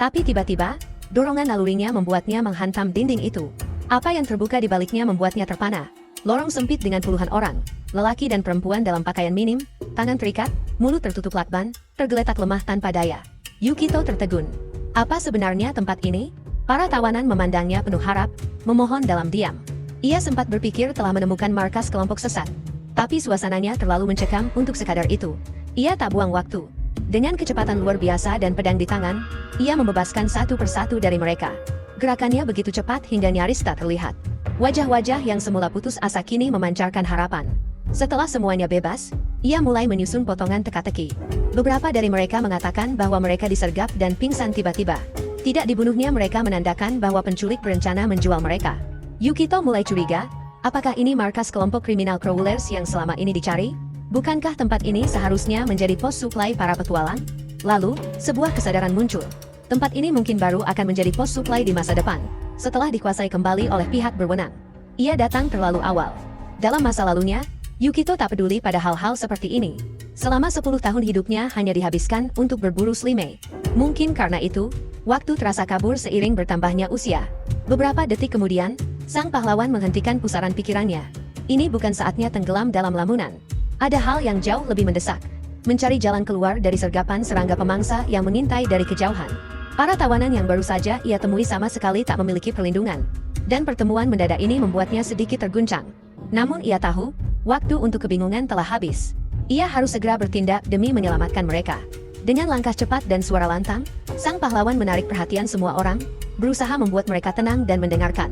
Tapi tiba-tiba, dorongan nalurinya membuatnya menghantam dinding itu. Apa yang terbuka di baliknya membuatnya terpana. Lorong sempit dengan puluhan orang, lelaki dan perempuan dalam pakaian minim, tangan terikat, mulut tertutup lakban, tergeletak lemah tanpa daya. Yukito tertegun. Apa sebenarnya tempat ini? Para tawanan memandangnya penuh harap, memohon dalam diam. Ia sempat berpikir telah menemukan markas kelompok sesat. Tapi suasananya terlalu mencekam untuk sekadar itu. Ia tak buang waktu. Dengan kecepatan luar biasa dan pedang di tangan, ia membebaskan satu persatu dari mereka. Gerakannya begitu cepat hingga nyaris tak terlihat. Wajah-wajah yang semula putus asa kini memancarkan harapan. Setelah semuanya bebas, ia mulai menyusun potongan teka-teki. Beberapa dari mereka mengatakan bahwa mereka disergap dan pingsan tiba-tiba. Tidak dibunuhnya mereka menandakan bahwa penculik berencana menjual mereka. Yukito mulai curiga, apakah ini markas kelompok kriminal Crawlers yang selama ini dicari? Bukankah tempat ini seharusnya menjadi pos suplai para petualang? Lalu, sebuah kesadaran muncul. Tempat ini mungkin baru akan menjadi pos suplai di masa depan, setelah dikuasai kembali oleh pihak berwenang. Ia datang terlalu awal. Dalam masa lalunya, Yukito tak peduli pada hal-hal seperti ini. Selama 10 tahun hidupnya hanya dihabiskan untuk berburu slimei. Mungkin karena itu, waktu terasa kabur seiring bertambahnya usia. Beberapa detik kemudian, sang pahlawan menghentikan pusaran pikirannya. Ini bukan saatnya tenggelam dalam lamunan. Ada hal yang jauh lebih mendesak. Mencari jalan keluar dari sergapan serangga pemangsa yang mengintai dari kejauhan. Para tawanan yang baru saja ia temui sama sekali tak memiliki perlindungan. Dan pertemuan mendadak ini membuatnya sedikit terguncang. Namun ia tahu, waktu untuk kebingungan telah habis. Ia harus segera bertindak demi menyelamatkan mereka. Dengan langkah cepat dan suara lantang, sang pahlawan menarik perhatian semua orang, berusaha membuat mereka tenang dan mendengarkan.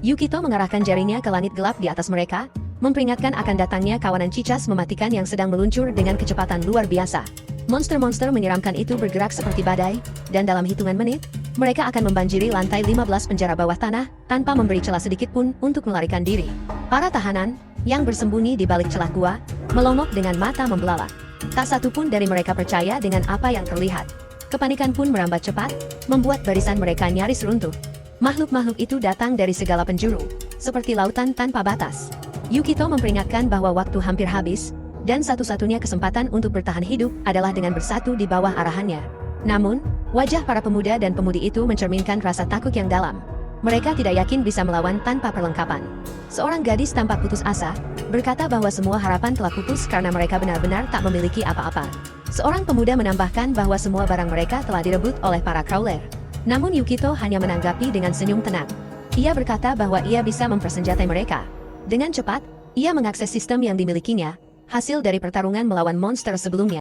Yukito mengarahkan jarinya ke langit gelap di atas mereka, memperingatkan akan datangnya kawanan cicas mematikan yang sedang meluncur dengan kecepatan luar biasa. Monster-monster menyeramkan itu bergerak seperti badai, dan dalam hitungan menit, mereka akan membanjiri lantai 15 penjara bawah tanah, tanpa memberi celah sedikit pun untuk melarikan diri. Para tahanan, yang bersembunyi di balik celah gua, melongok dengan mata membelalak. Tak satu pun dari mereka percaya dengan apa yang terlihat. Kepanikan pun merambat cepat, membuat barisan mereka nyaris runtuh. Makhluk-makhluk itu datang dari segala penjuru, seperti lautan tanpa batas. Yukito memperingatkan bahwa waktu hampir habis, dan satu-satunya kesempatan untuk bertahan hidup adalah dengan bersatu di bawah arahannya. Namun, wajah para pemuda dan pemudi itu mencerminkan rasa takut yang dalam. Mereka tidak yakin bisa melawan tanpa perlengkapan. Seorang gadis tampak putus asa, berkata bahwa semua harapan telah pupus karena mereka benar-benar tak memiliki apa-apa. Seorang pemuda menambahkan bahwa semua barang mereka telah direbut oleh para Crawler. Namun Yukito hanya menanggapi dengan senyum tenang. Ia berkata bahwa ia bisa mempersenjatai mereka. Dengan cepat, ia mengakses sistem yang dimilikinya, hasil dari pertarungan melawan monster sebelumnya.